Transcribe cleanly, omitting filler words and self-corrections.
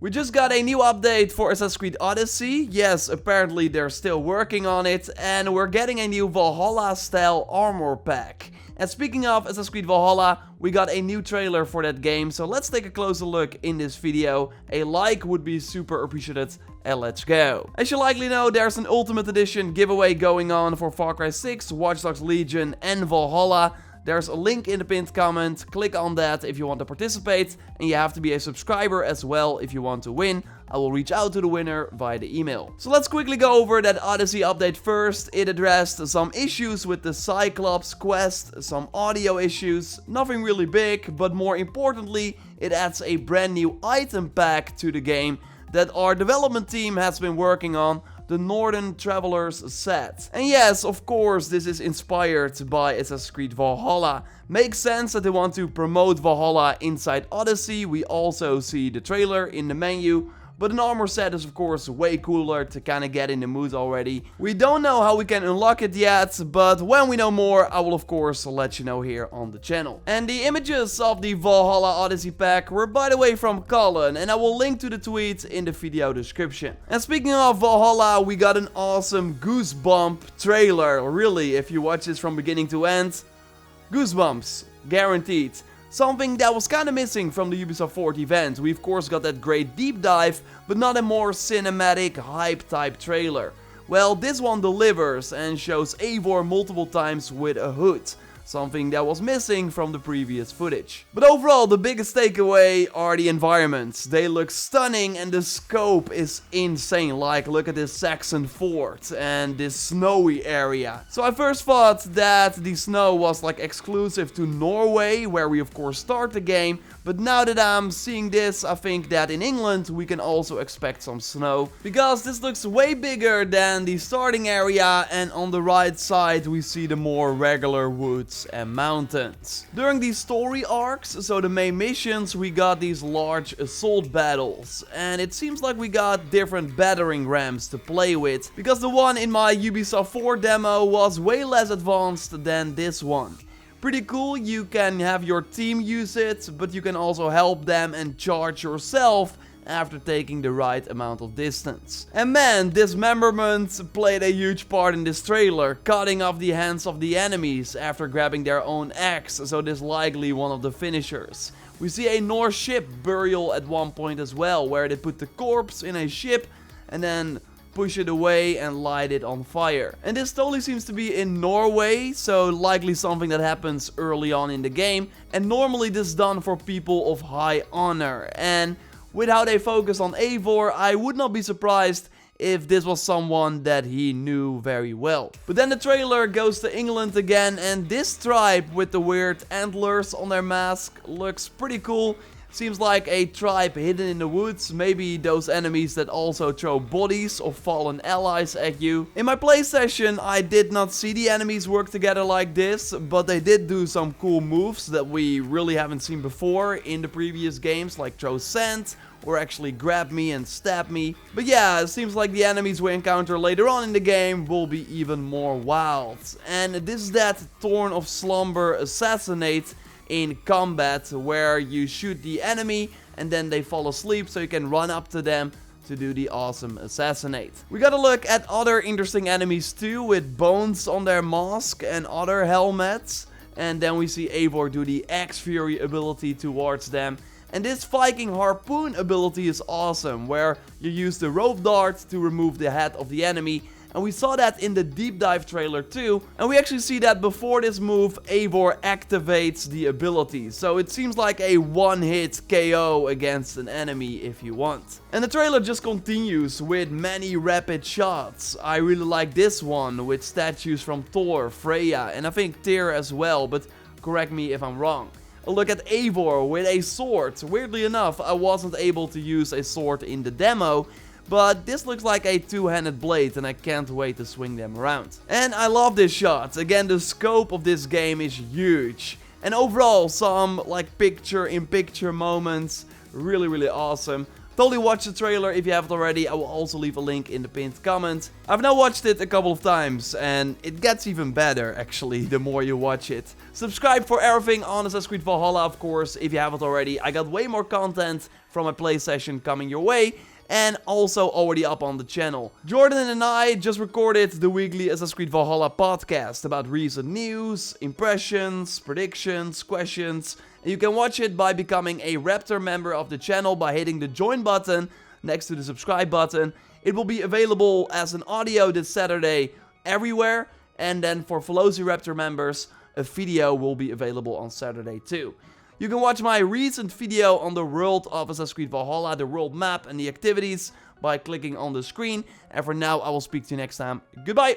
We just got a new update for Assassin's Creed Odyssey. Yes, apparently they're still working on it, and we're getting a new Valhalla style armor pack. And speaking of Assassin's Creed Valhalla, we got a new trailer for that game, so let's take a closer look in this video. A like would be super appreciated, and let's go. As you likely know, there's an Ultimate Edition giveaway going on for Far Cry 6, Watch Dogs Legion, and Valhalla. There's a link in the pinned comment, click on that if you want to participate, and you have to be a subscriber as well if you want to win. I will reach out to the winner via the email. So let's quickly go over that Odyssey update first. It addressed some issues with the Cyclops quest, some audio issues, nothing really big, but more importantly, it adds a brand new item pack to the game that our development team has been working on, the Northern Traveler's set. And yes, of course, this is inspired by Assassin's Creed Valhalla. Makes sense that they want to promote Valhalla inside Odyssey. We also see the trailer in the menu. But an armor set is of course way cooler to kind of get in the mood already. We don't know how we can unlock it yet, but when we know more, I will of course let you know here on the channel. And the images of the Valhalla Odyssey pack were by the way from Colin, and I will link to the tweet in the video description. And speaking of Valhalla, we got an awesome goosebump trailer. Really, if you watch this from beginning to end, goosebumps, guaranteed. Something that was kinda missing from the Ubisoft Forward event. We of course got that great deep dive, but not a more cinematic, hype type trailer. Well, this one delivers and shows Eivor multiple times with a hood. Something that was missing from the previous footage. But overall, the biggest takeaway are the environments. They look stunning and the scope is insane. Like, look at this Saxon fort and this snowy area. So I first thought that the snow was like exclusive to Norway, where we of course start the game. But now that I'm seeing this, I think that in England we can also expect some snow. Because this looks way bigger than the starting area, and on the right side we see the more regular woods and mountains. During these story arcs, so the main missions, we got these large assault battles. And it seems like we got different battering rams to play with. Because the one in my Ubisoft 4 demo was way less advanced than this one. Pretty cool, you can have your team use it, but you can also help them and charge yourself after taking the right amount of distance. And man, dismemberment played a huge part in this trailer, cutting off the hands of the enemies after grabbing their own axe, so this is likely one of the finishers. We see a Norse ship burial at one point as well, where they put the corpse in a ship and then push it away and light it on fire. And this totally seems to be in Norway, so likely something that happens early on in the game. And normally this is done for people of high honor. And with how they focus on Eivor, I would not be surprised if this was someone that he knew very well. But then the trailer goes to England again, and this tribe with the weird antlers on their mask looks pretty cool. Seems like a tribe hidden in the woods, maybe those enemies that also throw bodies of fallen allies at you. In my play session, I did not see the enemies work together like this, but they did do some cool moves that we really haven't seen before in the previous games, like throw sand, or actually grab me and stab me. But yeah, it seems like the enemies we encounter later on in the game will be even more wild. And this is that Thorn of Slumber Assassinate in combat, where you shoot the enemy and then they fall asleep, so you can run up to them to do the awesome assassinate. We gotta look at other interesting enemies too, with bones on their mask and other helmets. And then we see Eivor do the Axe Fury ability towards them. And this Viking Harpoon ability is awesome, where you use the rope dart to remove the head of the enemy. And we saw that in the deep dive trailer too. And we actually see that before this move, Eivor activates the ability. So it seems like a one-hit KO against an enemy if you want. And the trailer just continues with many rapid shots. I really like this one with statues from Thor, Freya, and I think Tyr as well, but correct me if I'm wrong. A look at Eivor with a sword. Weirdly enough, I wasn't able to use a sword in the demo, but this looks like a two-handed blade and I can't wait to swing them around. And I love this shot. Again, the scope of this game is huge. And overall, some like picture-in-picture moments, really awesome. Totally watch the trailer if you haven't already. I will also leave a link in the pinned comment. I've now watched it a couple of times and it gets even better actually the more you watch it. Subscribe for everything on Assassin's Creed Valhalla, of course, if you haven't already. I got way more content from my play session coming your way and also already up on the channel. Jordan and I just recorded the weekly Assassin's Creed Valhalla podcast about recent news, impressions, predictions, questions. You can watch it by becoming a Raptor member of the channel by hitting the join button next to the subscribe button. It will be available as an audio this Saturday everywhere. And then for Velociraptor members, a video will be available on Saturday too. You can watch my recent video on the world of Assassin's Creed Valhalla, the world map and the activities by clicking on the screen. And for now, I will speak to you next time. Goodbye!